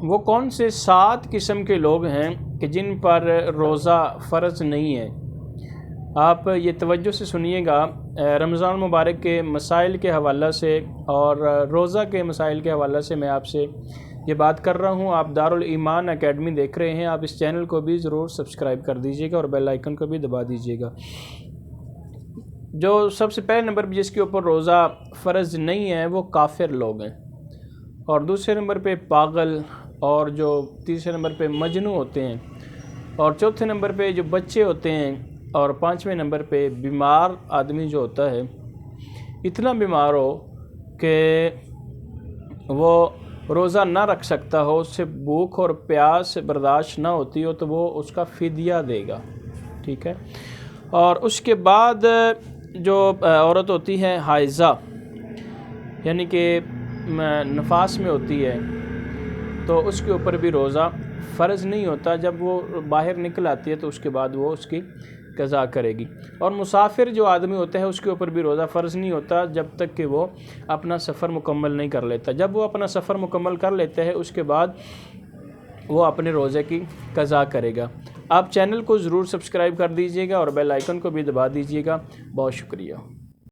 وہ کون سے 7 قسم کے لوگ ہیں کہ جن پر روزہ فرض نہیں ہے؟ آپ یہ توجہ سے سنیے گا۔ رمضان مبارک کے مسائل کے حوالہ سے اور روزہ کے مسائل کے حوالہ سے میں آپ سے یہ بات کر رہا ہوں۔ آپ دارالایمان اکیڈمی دیکھ رہے ہیں، آپ اس چینل کو بھی ضرور سبسکرائب کر دیجیے گا اور بیل آئیکن کو بھی دبا دیجیے گا۔ جو سب سے پہلے نمبر پہ جس کے اوپر روزہ فرض نہیں ہے وہ کافر لوگ ہیں، اور دوسرے نمبر پہ پاگل، اور جو تیسرے نمبر پہ مجنون ہوتے ہیں، اور چوتھے نمبر پہ جو بچے ہوتے ہیں، اور پانچویں نمبر پہ بیمار آدمی جو ہوتا ہے، اتنا بیمار ہو کہ وہ روزہ نہ رکھ سکتا ہو، اس سے بھوک اور پیاس برداشت نہ ہوتی ہو، تو وہ اس کا فدیہ دے گا، ٹھیک ہے۔ اور اس کے بعد جو عورت ہوتی ہے حائضہ، یعنی کہ نفاس میں ہوتی ہے، تو اس کے اوپر بھی روزہ فرض نہیں ہوتا۔ جب وہ باہر نکل آتی ہے تو اس کے بعد وہ اس کی قضا کرے گی۔ اور مسافر جو آدمی ہوتا ہے اس کے اوپر بھی روزہ فرض نہیں ہوتا جب تک کہ وہ اپنا سفر مکمل نہیں کر لیتا۔ جب وہ اپنا سفر مکمل کر لیتا ہے اس کے بعد وہ اپنے روزے کی قضا کرے گا۔ آپ چینل کو ضرور سبسکرائب کر دیجیے گا اور بیل آئیکن کو بھی دبا دیجیے گا۔ بہت شکریہ۔